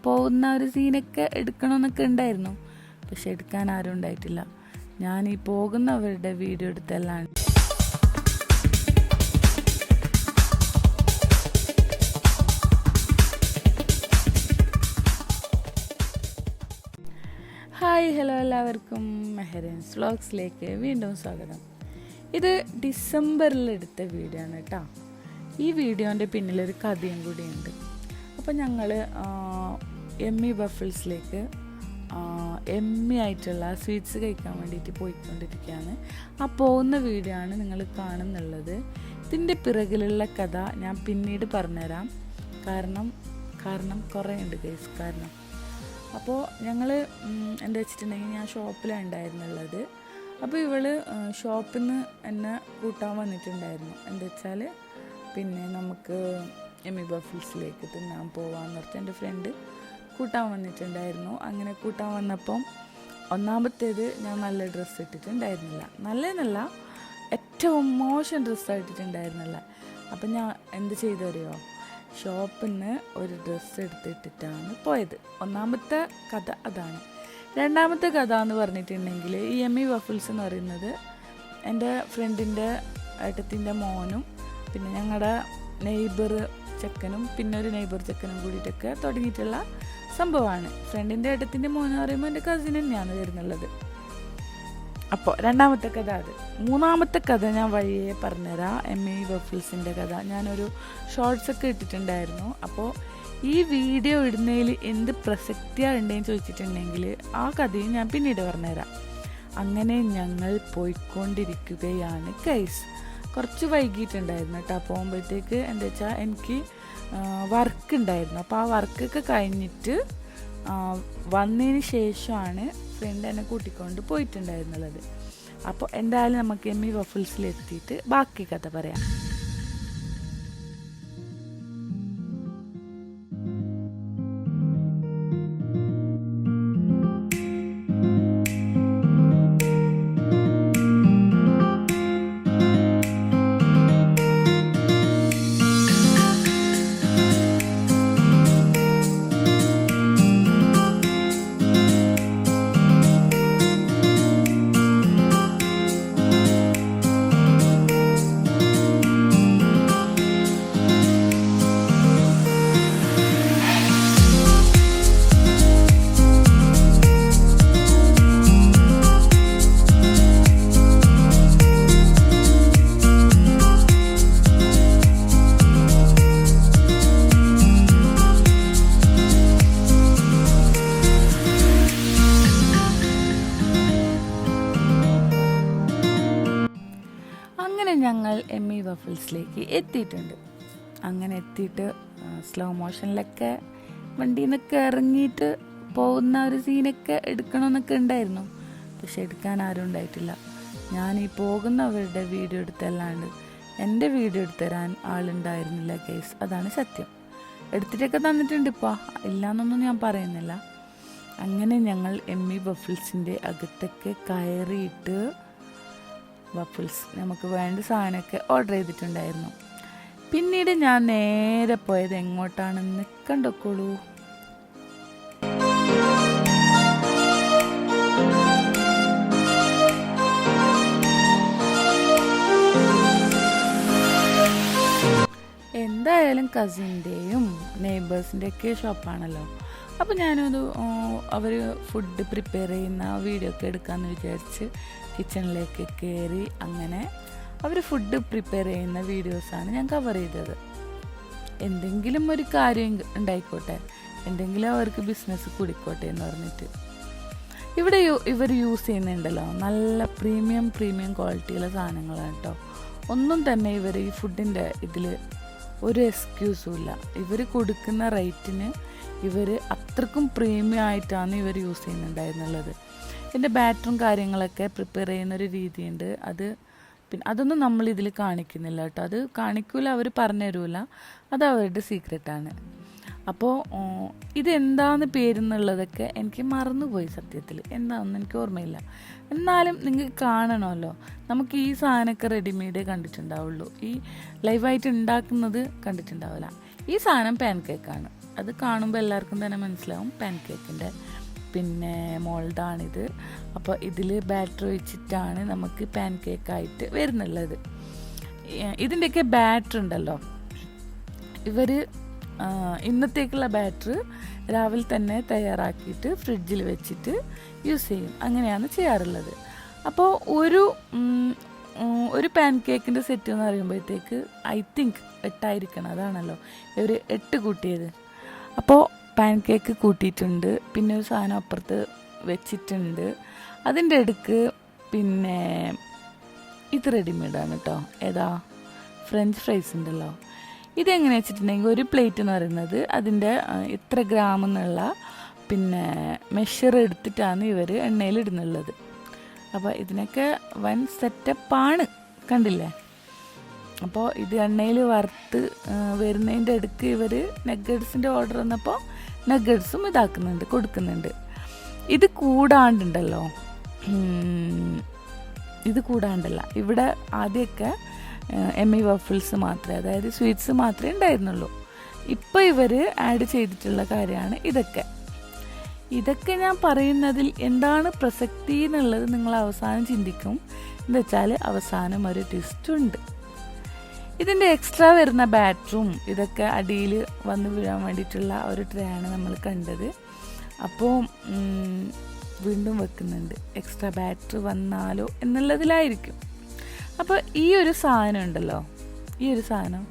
പോകുന്ന ഒരു സീനൊക്കെ എടുക്കണമെന്നൊക്കെ ഉണ്ടായിരുന്നു. പക്ഷെ എടുക്കാൻ ആരും ഉണ്ടായിട്ടില്ല. ഞാൻ ഈ പോകുന്നവരുടെ വീഡിയോ എടുത്തെല്ലാം. ഹായ് ഹലോ, എല്ലാവർക്കും മെഹറിൻസ് വ്ളോഗ്സിലേക്ക് വീണ്ടും സ്വാഗതം. ഇത് ഡിസംബറിൽ എടുത്ത വീഡിയോ ആണ് കേട്ടോ. ഈ വീഡിയോൻ്റെ പിന്നിലൊരു കഥയും കൂടിയുണ്ട്. അപ്പോൾ ഞങ്ങൾ എമ്മി വഫിൾസിലേക്ക് എമ്മി ആയിട്ടുള്ള സ്വീറ്റ്സ് കഴിക്കാൻ വേണ്ടിയിട്ട് പോയിക്കൊണ്ടിരിക്കുകയാണ്. ആ പോകുന്ന വീഡിയോ ആണ് നിങ്ങൾ കാണുന്നുള്ളത്. ഇതിൻ്റെ പിറകിലുള്ള കഥ ഞാൻ പിന്നീട് പറഞ്ഞുതരാം. കാരണം കുറേ ഉണ്ട് കേസ്. അപ്പോൾ ഞങ്ങൾ എന്താ വെച്ചിട്ടുണ്ടെങ്കിൽ ഞാൻ ഷോപ്പിലാണ് ഉണ്ടായിരുന്നുള്ളത്. അപ്പോൾ ഇവള് ഷോപ്പിൽ നിന്ന് എന്നെ കൂട്ടാൻ വന്നിട്ടുണ്ടായിരുന്നു. എന്താ വെച്ചാൽ പിന്നെ നമുക്ക് എമ്മി വഫിൾസിലേക്ക് തിന്നാൻ പോവാന്ന് പറഞ്ഞിട്ട് എൻ്റെ ഫ്രണ്ട് കൂട്ടാൻ വന്നിട്ടുണ്ടായിരുന്നു. അങ്ങനെ കൂട്ടാൻ വന്നപ്പം ഒന്നാമത്തേത് ഞാൻ നല്ല ഡ്രസ്സ് ഇട്ടിട്ടുണ്ടായിരുന്നില്ല. നല്ലതെന്നല്ല, ഏറ്റവും മോശം ഡ്രസ്സാണ് ഇട്ടിട്ടുണ്ടായിരുന്നില്ല. അപ്പം ഞാൻ എന്ത് ചെയ്തറിയോ, ഷോപ്പിൽ നിന്ന് ഒരു ഡ്രസ്സ് എടുത്തിട്ടിട്ടാണ് പോയത്. ഒന്നാമത്തെ കഥ അതാണ്. രണ്ടാമത്തെ കഥ എന്ന് പറഞ്ഞിട്ടുണ്ടെങ്കിൽ ഈ എമ്മി വഫിൾസ് എന്ന് പറയുന്നത് എൻ്റെ ഫ്രണ്ടിൻ്റെ ഏട്ടത്തിൻ്റെ മോനും പിന്നെ ഞങ്ങളുടെ നെയ്ബർ ചെക്കനും പിന്നെ ഒരു നെയ്ബർ ചെക്കനും കൂടിയിട്ടൊക്കെ തുടങ്ങിയിട്ടുള്ള സംഭവമാണ്. ഫ്രണ്ടിൻ്റെ ഏട്ടത്തിൻ്റെ മോൻ എന്ന് പറയുമ്പോൾ എൻ്റെ കസിൻ തന്നെയാണ് വരുന്നുള്ളത്. അപ്പോൾ രണ്ടാമത്തെ കഥ അത്. മൂന്നാമത്തെ കഥ ഞാൻ വഴിയെ പറഞ്ഞുതരാം. എമ്മി വഫിൾസിൻ്റെ കഥ ഞാനൊരു ഷോർട്സൊക്കെ ഇട്ടിട്ടുണ്ടായിരുന്നു. അപ്പോൾ ഈ വീഡിയോ ഇടുന്നതിൽ എന്ത് പ്രസക്തിയാണ് ഉണ്ടെന്ന് ചോദിച്ചിട്ടുണ്ടെങ്കിൽ ആ കഥയും ഞാൻ പിന്നീട് പറഞ്ഞുതരാം. അങ്ങനെ ഞങ്ങൾ പോയിക്കൊണ്ടിരിക്കുകയാണ് ഗൈസ്. കുറച്ച് വൈകിട്ടുണ്ടായിരുന്നു കേട്ടോ. പോകുമ്പോഴത്തേക്ക് എന്താ വെച്ചാൽ എനിക്ക് വർക്ക് ഉണ്ടായിരുന്നു. അപ്പോൾ ആ വർക്കൊക്കെ കഴിഞ്ഞിട്ട് വന്നതിന് ശേഷമാണ് ഫ്രണ്ട് എന്നെ കൂട്ടിക്കൊണ്ട് പോയിട്ടുണ്ടായിരുന്നുള്ളത്. അപ്പോൾ എന്തായാലും നമുക്ക് എമ്മി വഫിൾസിലെത്തിയിട്ട് ബാക്കി കഥ പറയാം. ഞങ്ങൾ എമ്മി വഫിൾസിലേക്ക് എത്തിയിട്ടുണ്ട്. അങ്ങനെ എത്തിയിട്ട് സ്ലോ മോഷനിലൊക്കെ വണ്ടിയിൽ നിന്നൊക്കെ ഇറങ്ങിയിട്ട് പോകുന്ന ഒരു സീനൊക്കെ എടുക്കണമെന്നൊക്കെ ഉണ്ടായിരുന്നു. പക്ഷെ എടുക്കാൻ ആരും ഉണ്ടായിട്ടില്ല. ഞാൻ ഈ പോകുന്നവരുടെ വീഡിയോ എടുത്തല്ലാണ്ട് എൻ്റെ വീഡിയോ എടുത്തരാൻ ആളുണ്ടായിരുന്നില്ല കേസ്. അതാണ് സത്യം. എടുത്തിട്ടൊക്കെ തന്നിട്ടുണ്ട് ഇപ്പോൾ, ഇല്ലയെന്നൊന്നും ഞാൻ പറയുന്നില്ല. അങ്ങനെ ഞങ്ങൾ എമ്മി വഫിൾസിൻ്റെ അകത്തൊക്കെ കയറിയിട്ട് വഫിൾസ് നമുക്ക് വേണ്ട സാധനമൊക്കെ ഓർഡർ ചെയ്തിട്ടുണ്ടായിരുന്നു. പിന്നീട് ഞാൻ നേരെ പോയത് എങ്ങോട്ടാണെന്ന് കണ്ടോക്കോളൂ. എന്തായാലും കസിൻ്റെയും നെയ്ബേഴ്സിൻ്റെയൊക്കെ ഷോപ്പാണല്ലോ. അപ്പോൾ ഞാനൊരു അവർ ഫുഡ് പ്രിപ്പയർ ചെയ്യുന്ന വീഡിയോ ഒക്കെ എടുക്കാമെന്ന് വിചാരിച്ച് കിച്ചണിലേക്ക് കയറി. അങ്ങനെ അവർ ഫുഡ് പ്രിപ്പയർ ചെയ്യുന്ന വീഡിയോസാണ് ഞാൻ കവർ ചെയ്തത്. എന്തെങ്കിലും ഒരു കാര്യം ഉണ്ടായിക്കോട്ടെ, എന്തെങ്കിലും അവർക്ക് ബിസിനസ് കൂടിക്കോട്ടെ എന്ന് പറഞ്ഞിട്ട്. ഇവിടെ ഇവർ യൂസ് ചെയ്യുന്നുണ്ടല്ലോ നല്ല പ്രീമിയം ക്വാളിറ്റിയുള്ള സാധനങ്ങളാണ് കേട്ടോ. ഒന്നും തന്നെ ഇവർ ഈ ഫുഡിൻ്റെ ഇതിൽ ഒരു എക്സ്ക്യൂസും ഇല്ല. ഇവർ കൊടുക്കുന്ന റേറ്റിന് ഇവർ അത്രക്കും പ്രീമിയം ആയിട്ടാണ് ഇവർ യൂസ് ചെയ്യുന്നുണ്ടായിരുന്നുള്ളത്. ഇതിൻ്റെ ബാറ്ററും കാര്യങ്ങളൊക്കെ പ്രിപ്പയർ ചെയ്യുന്നൊരു രീതിയുണ്ട്. പിന്നെ അതൊന്നും നമ്മളിതിൽ കാണിക്കുന്നില്ല കേട്ടോ. അത് കാണിക്കൂല, അവർ പറഞ്ഞു തരൂല, അത് അവരുടെ സീക്രട്ടാണ്. അപ്പോൾ ഇതെന്താന്ന് പേരെന്നുള്ളതൊക്കെ എനിക്ക് മറന്നുപോയി സത്യത്തിൽ. എന്താണെന്ന് എനിക്ക് ഓർമ്മയില്ല. എന്നാലും നിങ്ങൾക്ക് കാണണമല്ലോ. നമുക്ക് ഈ സാധനമൊക്കെ റെഡിമെയ്ഡ് കണ്ടിട്ടുണ്ടാവുള്ളൂ, ഈ ലൈവായിട്ട് ഉണ്ടാക്കുന്നത് കണ്ടിട്ടുണ്ടാവില്ല. ഈ സാധനം പാൻ കേക്കാണ്. അത് കാണുമ്പോൾ എല്ലാവർക്കും തന്നെ മനസ്സിലാവും പാൻ കേക്കിൻ്റെ പിന്നെ മോൾഡാണിത്. അപ്പോൾ ഇതിൽ ബാറ്റർ ഒഴിച്ചിട്ടാണ് നമുക്ക് പാൻ കേക്കായിട്ട് വരുന്നുള്ളത്. ഇതിൻ്റെയൊക്കെ ബാറ്റർ ഉണ്ടല്ലോ, ഇവർ ഇന്നത്തേക്കുള്ള ബാറ്റർ രാവിലെ തന്നെ തയ്യാറാക്കിയിട്ട് ഫ്രിഡ്ജിൽ വെച്ചിട്ട് യൂസ് ചെയ്യും. അങ്ങനെയാണ് ചെയ്യാറുള്ളത്. അപ്പോൾ ഒരു പാൻ കേക്കിൻ്റെ സെറ്റ് എന്ന് പറയുമ്പോഴത്തേക്ക് ഐ തിങ്ക് 8 ആയിരിക്കണം. അതാണല്ലോ ഇവർ 8 കൂട്ടിയത്. അപ്പോൾ പാൻ കേക്ക് കൂട്ടിയിട്ടുണ്ട്, പിന്നെ ഒരു സാധനം അപ്പുറത്ത് വെച്ചിട്ടുണ്ട്. അതിൻ്റെ അടുക്ക് പിന്നെ ഇത് റെഡിമെയ്ഡാണ് കേട്ടോ. ഏതാ ഫ്രഞ്ച് ഫ്രൈസ് ഉണ്ടല്ലോ. ഇതെങ്ങനെ വെച്ചിട്ടുണ്ടെങ്കിൽ ഒരു പ്ലേറ്റ് എന്ന് പറയുന്നത് അതിൻ്റെ ഇത്ര ഗ്രാം എന്നുള്ള പിന്നെ മെഷർ എടുത്തിട്ടാണ് ഇവർ എണ്ണയിലിടുന്നുള്ളത്. അപ്പോൾ ഇതിനൊക്കെ വൻ സെറ്റപ്പാണ്, കണ്ടില്ലേ. അപ്പോൾ ഇത് എണ്ണയിൽ വറുത്ത് വരുന്നതിൻ്റെ അടുക്ക് ഇവർ നഗ്ഗറ്റ്സിൻ്റെ ഓർഡർ വന്നപ്പോൾ നഗ്ഗറ്റ്സും കൊടുക്കുന്നുണ്ട്. ഇത് കൂടാണ്ടല്ല, ഇവിടെ ആദ്യമൊക്കെ എമ്മി വഫിൾസ് മാത്രമേ, അതായത് സ്വീറ്റ്സ് മാത്രമേ ഉണ്ടായിരുന്നുള്ളൂ. ഇപ്പോൾ ഇവർ ആഡ് ചെയ്തിട്ടുള്ള കാര്യമാണ് ഇതൊക്കെ ഞാൻ പറയുന്നതിൽ എന്താണ് പ്രസക്തി എന്നുള്ളത് നിങ്ങൾ അവസാനം ചിന്തിക്കും. എന്താ വെച്ചാൽ അവസാനം ഒരു ട്വിസ്റ്റുണ്ട്. ഇതിൻ്റെ എക്സ്ട്രാ വരുന്ന ബാറ്ററും ഇതൊക്കെ അടിയിൽ വന്ന് വീഴാൻ വേണ്ടിയിട്ടുള്ള ഒരു ട്രേ ആണ് നമ്മൾ കണ്ടത്. അപ്പോൾ വീണ്ടും വെക്കുന്നുണ്ട്, എക്സ്ട്രാ ബാറ്റർ വന്നാലോ എന്നുള്ളതിലായിരിക്കും. അപ്പോൾ ഈ ഒരു സാധനം ഉണ്ടല്ലോ, ഈ ഒരു സാധനം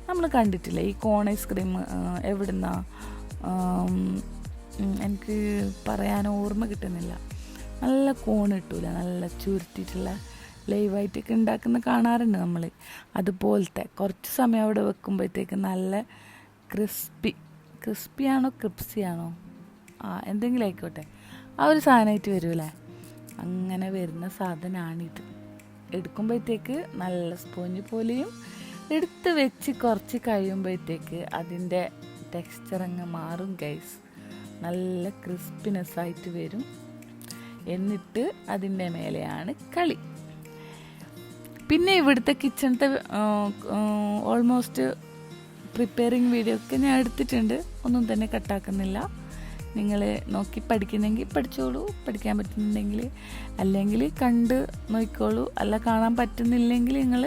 നമ്മൾ കണ്ടിട്ടില്ല. ഈ കോൺ ഐസ്ക്രീം എവിടുന്നാ എനിക്ക് പറയാൻ ഓർമ്മ കിട്ടുന്നില്ല. നല്ല കോൺ കിട്ടൂല, നല്ല ചുരുട്ടിയിട്ടുള്ള ലൈവായിട്ടൊക്കെ ഉണ്ടാക്കുന്ന കാണാറുണ്ട് നമ്മൾ. അതുപോലത്തെ കുറച്ച് സമയം അവിടെ വെക്കുമ്പോഴത്തേക്ക് നല്ല ക്രിസ്പിയാണോ ക്രിപ്സിയാണോ എന്തെങ്കിലും ആയിക്കോട്ടെ, ആ ഒരു സാധനമായിട്ട് വരുമല്ലേ. അങ്ങനെ വരുന്ന സാധനമാണിത്. എടുക്കുമ്പോഴത്തേക്ക് നല്ല സ്പോഞ്ച് പോലെയും, എടുത്ത് വെച്ച് കുറച്ച് കഴിയുമ്പോഴത്തേക്ക് അതിൻ്റെ ടെക്സ്ചർ അങ്ങ് മാറും ഗൈസ്. നല്ല ക്രിസ്പിനെസ് ആയിട്ട് വരും. എന്നിട്ട് അതിൻ്റെ മേലെയാണ് കളി. പിന്നെ ഇവിടുത്തെ കിച്ചണത്തെ ഓൾമോസ്റ്റ് പ്രിപ്പയറിങ് വീഡിയോ ഒക്കെ ഞാൻ എടുത്തിട്ടുണ്ട്, ഒന്നും തന്നെ കട്ടാക്കുന്നില്ല. നിങ്ങൾ നോക്കി പഠിക്കുന്നെങ്കിൽ പഠിച്ചോളൂ, പഠിക്കാൻ പറ്റുന്നുണ്ടെങ്കിൽ, അല്ലെങ്കിൽ കണ്ട് നോക്കിക്കോളൂ. അല്ല കാണാൻ പറ്റുന്നില്ലെങ്കിൽ നിങ്ങൾ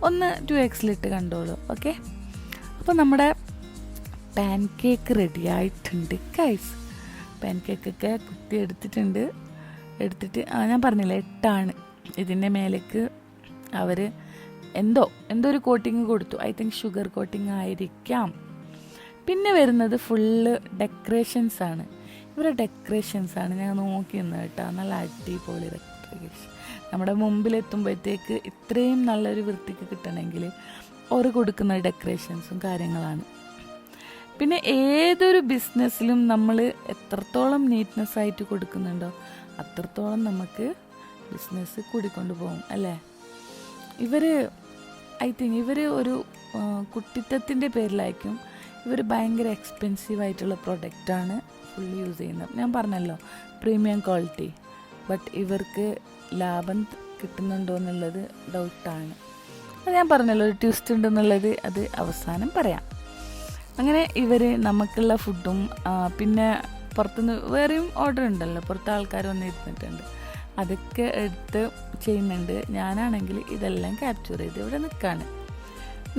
ഒന്ന് 2x കണ്ടോളൂ. ഓക്കെ, അപ്പോൾ നമ്മുടെ പാൻ കേക്ക് റെഡി ആയിട്ടുണ്ട് ഗൈസ്. പാൻ കേക്കൊക്കെ കുത്തി എടുത്തിട്ട് ഞാൻ പറഞ്ഞില്ല 8 ആണ്. ഇതിൻ്റെ മേലേക്ക് അവർ എന്തോ ഒരു കോട്ടിങ് കൊടുത്തു. ഐ തിങ്ക് ഷുഗർ കോട്ടിങ് ആയിരിക്കാം. പിന്നെ വരുന്നത് ഫുള്ള് ഡെക്കറേഷൻസാണ്. ഇവരുടെ ഡെക്കറേഷൻസാണ് ഞാൻ നോക്കിയിരുന്നത് കേട്ടോ. നല്ല അടിപൊളി ഡെക്കറേഷൻ. നമ്മുടെ മുമ്പിലെത്തുമ്പോഴത്തേക്ക് ഇത്രയും നല്ലൊരു വൃത്തിക്ക് കിട്ടണമെങ്കിൽ അവർ കൊടുക്കുന്ന ഡെക്കറേഷൻസും കാര്യങ്ങളാണ്. പിന്നെ ഏതൊരു ബിസിനസ്സിലും നമ്മൾ എത്രത്തോളം നീറ്റ്നെസ് ആയിട്ട് കൊടുക്കുന്നുണ്ടോ അത്രത്തോളം നമുക്ക് ബിസിനസ് കൂടിക്കൊണ്ടു പോകും അല്ലേ. ഐ തിങ്ക് ഇവർ ഒരു കുട്ടിത്തത്തിൻ്റെ പേരിലായിരിക്കും ഇവർ ഭയങ്കര എക്സ്പെൻസീവായിട്ടുള്ള പ്രൊഡക്റ്റാണ് ഫുള്ളി യൂസ് ചെയ്യുന്നത്. ഞാൻ പറഞ്ഞല്ലോ പ്രീമിയം ക്വാളിറ്റി. ബട്ട് ഇവർക്ക് ലാഭം കിട്ടുന്നുണ്ടോ എന്നുള്ളത് ഡൗട്ടാണ്. അത് ഞാൻ പറഞ്ഞല്ലോ ഒരു ട്വിസ്റ്റ് ഉണ്ടെന്നുള്ളത്, അത് അവസാനം പറയാം. അങ്ങനെ ഇവർ നമുക്കുള്ള ഫുഡും പിന്നെ പുറത്തുനിന്ന് വേറെയും ഓർഡർ ഉണ്ടല്ലോ, പുറത്തെ ആൾക്കാർ വന്നിരുന്നിട്ടുണ്ട്, അതൊക്കെ എടുത്ത് ചെയ്യുന്നുണ്ട്. ഞാനാണെങ്കിൽ ഇതെല്ലാം ക്യാപ്ചർ ചെയ്ത് ഇവിടെ നിൽക്കുകയാണ്.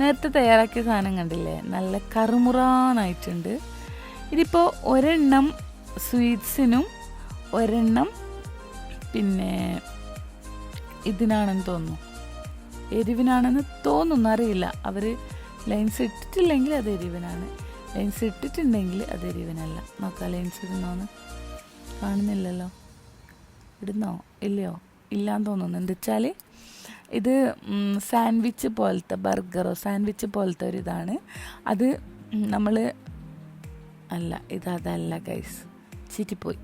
നേരത്തെ തയ്യാറാക്കിയ സാധനം കണ്ടില്ലേ, നല്ല കറുമുറാന്നായിട്ടുണ്ട്. ഇതിപ്പോൾ ഒരെണ്ണം സ്വീറ്റ്സിനും ഒരെണ്ണം പിന്നെ ഇതിനാണെന്ന് തോന്നുന്നു, എരിവിനാണെന്ന് തോന്നുന്നു, അറിയില്ല. അവർ ലൈൻസ് ഇട്ടിട്ടില്ലെങ്കിൽ അത് എരിവിനാണ്, ലൈൻസ് ഇട്ടിട്ടുണ്ടെങ്കിൽ അത് എരിവിനല്ല. നോക്കാം ലൈൻസ് ഇടുന്നോന്ന്, കാണുന്നില്ലല്ലോ. ഇടുന്നോ ഇല്ലയോ? ഇല്ലാന്ന് തോന്നുന്നു. എന്താ വെച്ചാൽ ഇത് സാൻഡ്വിച്ച് പോലത്തെ ബർഗറോ സാൻഡ്വിച്ച് പോലത്തെ ഒരു ഇതാണ്. അത് നമ്മൾ അതല്ല ഗൈസ്, ചിറ്റിപ്പോയി,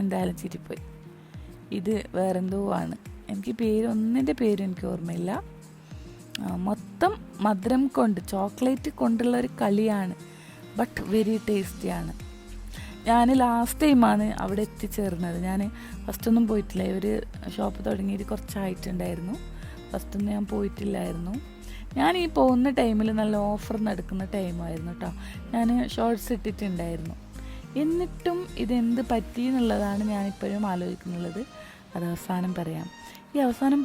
എന്തായാലും ചിറ്റിപ്പോയി. ഇത് വേറെന്തോ ആണ്, എനിക്ക് ഒന്നിൻ്റെ പേര് എനിക്ക് ഓർമ്മയില്ല. മൊത്തം മധുരം കൊണ്ട്, ചോക്ലേറ്റ് കൊണ്ടുള്ള ഒരു കളിയാണ്. ബട്ട് വെരി ടേസ്റ്റിയാണ്. ഞാൻ ലാസ്റ്റ് ടൈമാണ് അവിടെ എത്തിച്ചേർന്നത്. ഞാൻ ഫസ്റ്റൊന്നും പോയിട്ടില്ല. ഒരു ഷോപ്പ് തുടങ്ങിയിട്ട് കുറച്ചായിട്ടുണ്ടായിരുന്നു. ഫസ്റ്റൊന്നും ഞാൻ പോയിട്ടില്ലായിരുന്നു. ഞാൻ ഈ പോകുന്ന ടൈമിൽ നല്ല ഓഫർ നടക്കുന്ന ടൈമായിരുന്നു കേട്ടോ. ഞാൻ ഷോർട്സ് ഇട്ടിട്ടുണ്ടായിരുന്നു. എന്നിട്ടും ഇതെന്ത് പറ്റി എന്നുള്ളതാണ് ഞാനിപ്പോഴും ആലോചിക്കുന്നുള്ളത്. അത് അവസാനം പറയാം. ഈ അവസാനം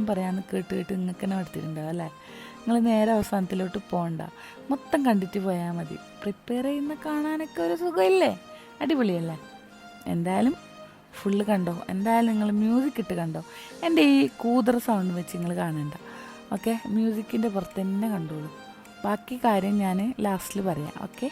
പറയാമെന്ന് കേട്ട് നിങ്ങൾക്ക് തന്നെ എടുത്തിട്ടുണ്ടാവും അല്ലേ? നിങ്ങൾ നേരെ അവസാനത്തിലോട്ട് പോകണ്ട, മൊത്തം കണ്ടിട്ട് പോയാൽ മതി. പ്രിപ്പയർ ചെയ്യുന്ന കാണാനൊക്കെ ഒരു സുഖമില്ലേ? അടിപൊളിയല്ലേ? എന്തായാലും ഫുള്ള് കണ്ടോ. എന്തായാലും നിങ്ങൾ മ്യൂസിക് ഇട്ട് കണ്ടോ. എൻ്റെ ഈ കൂതറ സൗണ്ട് വെച്ച് നിങ്ങൾ കാണണ്ട. ഓക്കെ, മ്യൂസിക്കിൻ്റെ പുറത്ത് തന്നെ കണ്ടോളൂ. ബാക്കി കാര്യം ഞാൻ ലാസ്റ്റിൽ പറയാം. ഓക്കെ.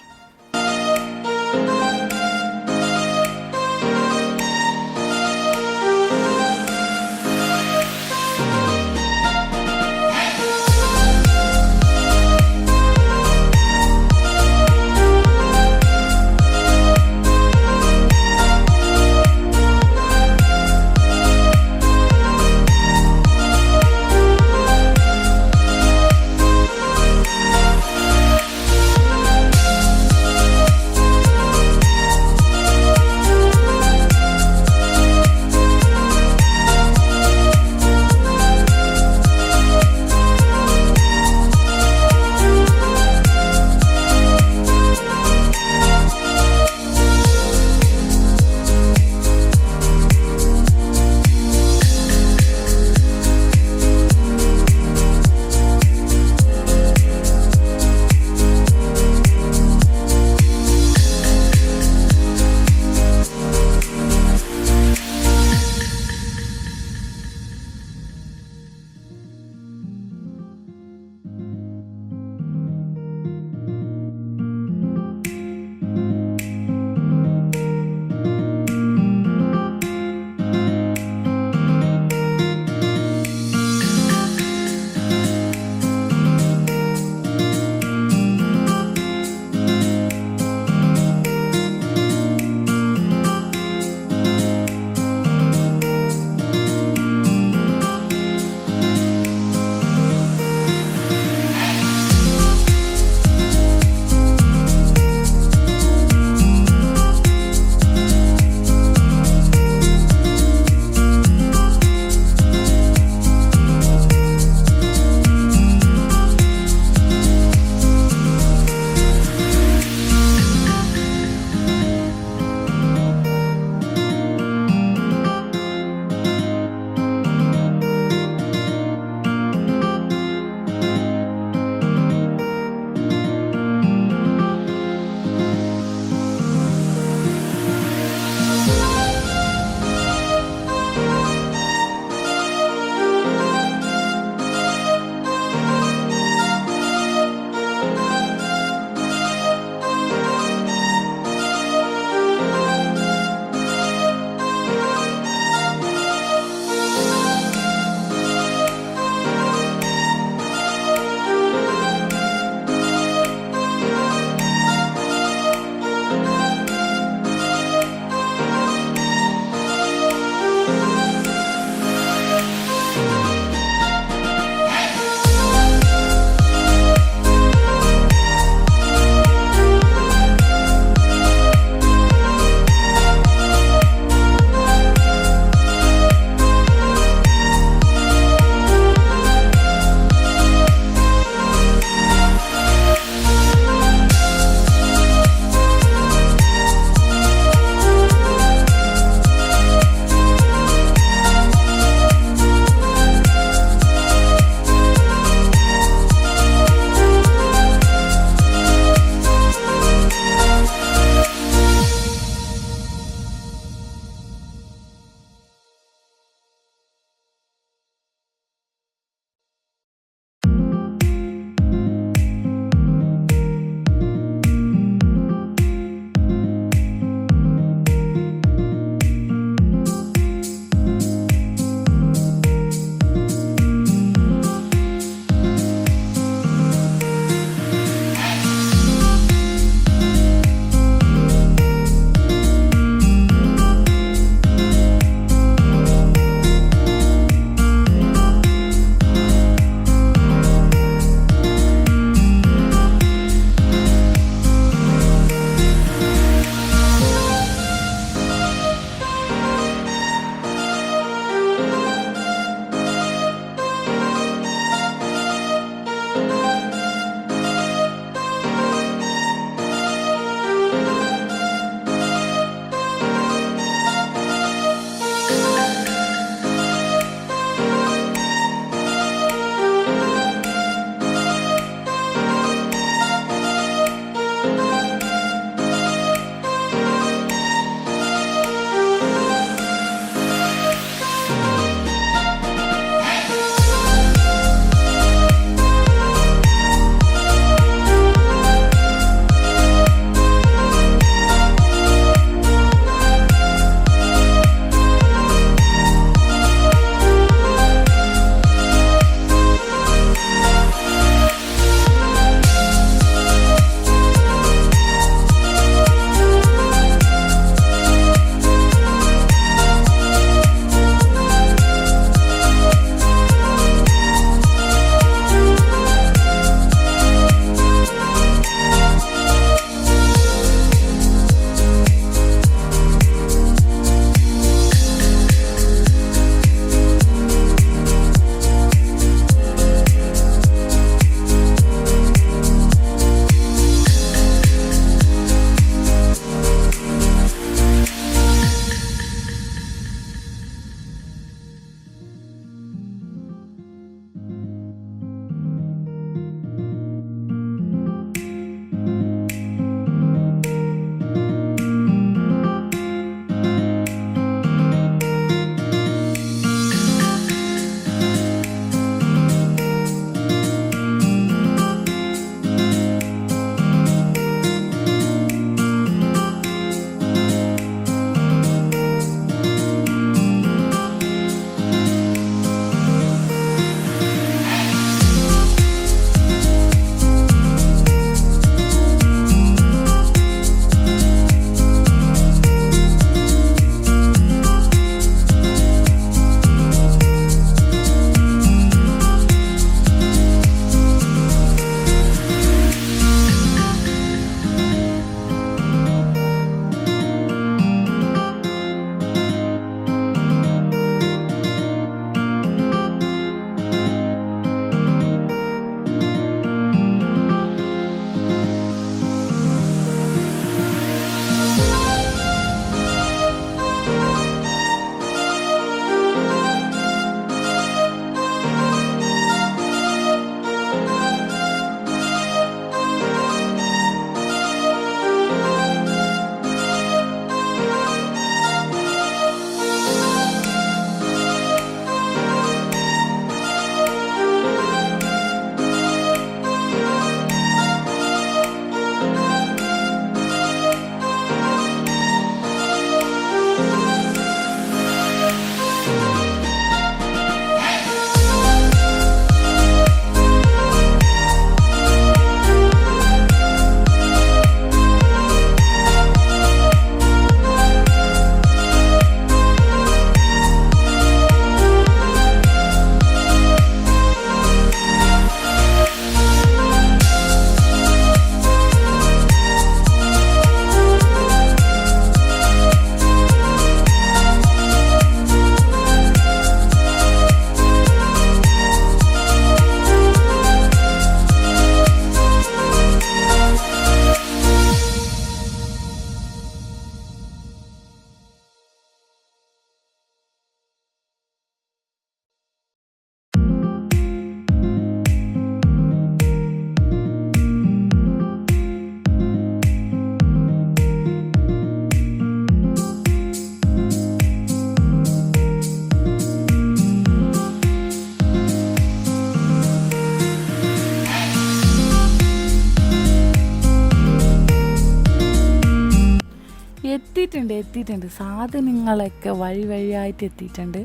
എത്തിയിട്ടുണ്ട് സാധനങ്ങളൊക്കെ വഴിയായിട്ട് എത്തിയിട്ടുണ്ട്.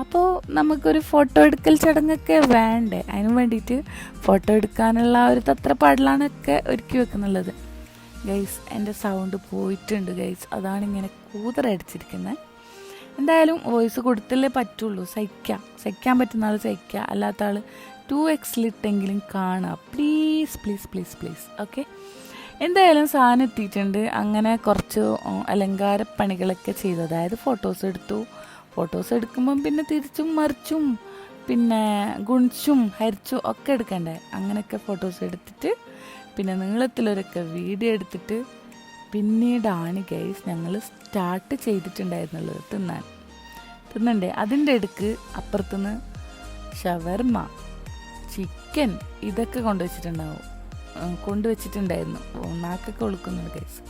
അപ്പോൾ നമുക്കൊരു ഫോട്ടോ എടുക്കൽ ചടങ്ങൊക്കെ വേണ്ടേ, അതിന് വേണ്ടിയിട്ട് ഫോട്ടോ എടുക്കാനുള്ള ഒരു തത്രപ്പാടിലാണൊക്കെ ഒരുക്കി വെക്കുന്നുള്ളത്. ഗൈസ് എൻ്റെ സൗണ്ട് പോയിട്ടുണ്ട് ഗൈസ്, അതാണ് ഇങ്ങനെ കൂതറടിച്ചിരിക്കുന്നത്. എന്തായാലും വോയിസ് കൊടുത്തല്ലേ പറ്റുള്ളൂ, സഹിക്കാൻ പറ്റുന്ന ആൾ സഹിക്കുക, അല്ലാത്ത ആൾ 2x കാണുക. Please okay. എന്തായാലും സാധനം എത്തിയിട്ടുണ്ട്. അങ്ങനെ കുറച്ച് അലങ്കാരപ്പണികളൊക്കെ ചെയ്തു, അതായത് ഫോട്ടോസ് എടുക്കുമ്പം പിന്നെ തിരിച്ചും മറിച്ചും പിന്നെ ഗുണിച്ചും ഹരിച്ചും ഒക്കെ എടുക്കണ്ടേ. അങ്ങനെയൊക്കെ ഫോട്ടോസ് എടുത്തിട്ട് പിന്നെ നീളത്തിലൊരൊക്കെ വീഡിയോ എടുത്തിട്ട് പിന്നീടാണ് ഗൈസ് ഞങ്ങൾ സ്റ്റാർട്ട് ചെയ്തിട്ടുണ്ടായിരുന്നുള്ളത് തിന്നണ്ടേ. അതിൻ്റെ ഇടയ്ക്ക് അപ്പുറത്തുനിന്ന് ഷവർമ, ചിക്കൻ ഇതൊക്കെ കൊണ്ടുവച്ചിട്ടുണ്ടായിരുന്നു. നാക്കൊക്കെ ഒളുക്കുന്നുണ്ട് ഗൈസ്.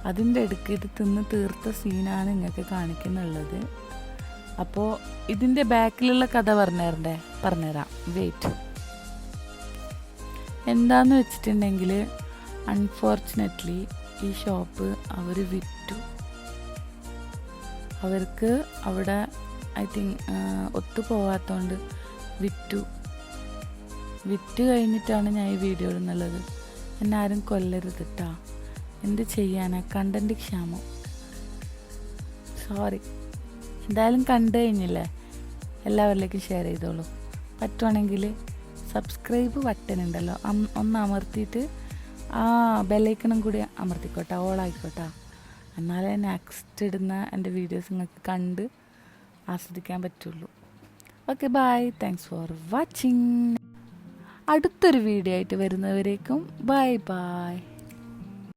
അതിൻ്റെ ഇടയ്ക്ക് ഇത് തിന്ന് തീർത്ത സീനാണ് നിങ്ങൾക്ക് കാണിക്കുന്നുള്ളത്. അപ്പോൾ ഇതിൻ്റെ ബാക്കിലുള്ള കഥ പറഞ്ഞുതരാം, വെയിറ്റ്. എന്താന്ന് വെച്ചിട്ടുണ്ടെങ്കിൽ അൺഫോർച്ചുനേറ്റ്ലി ഈ ഷോപ്പ് അവർ വിറ്റു. അവർക്ക് അവിടെ ഐ തിങ്ക് ഒത്തുപോകാത്തതുകൊണ്ട് വിറ്റ് കഴിഞ്ഞിട്ടാണ് ഞാൻ ഈ വീഡിയോ ഇടുന്നുള്ളത്. എന്നെ ആരും കൊല്ലരുത് കേട്ടോ, എന്ത് ചെയ്യാനാ, കണ്ടന്റ് ക്ഷാമം, സോറി. എന്തായാലും കണ്ടു കഴിഞ്ഞില്ലേ, എല്ലാവരിലേക്കും ഷെയർ ചെയ്തോളൂ. പറ്റുവാണെങ്കിൽ സബ്സ്ക്രൈബ് ബട്ടൺ ഉണ്ടല്ലോ, ഒന്ന് അമർത്തിയിട്ട് ആ ബെല്ലൈക്കണും കൂടി അമർത്തിക്കോട്ടെ, ഓളായിക്കോട്ടെ. എന്നാലേ നെക്സ്റ്റ് ഇടുന്ന എൻ്റെ വീഡിയോസ് നിങ്ങൾക്ക് കണ്ട് ആസ്വദിക്കാൻ പറ്റുള്ളൂ. Okay, bye, thanks for watching. അടുത്തൊരു വീഡിയോ ആയിട്ട് വരുന്നവരേക്കും ബൈ.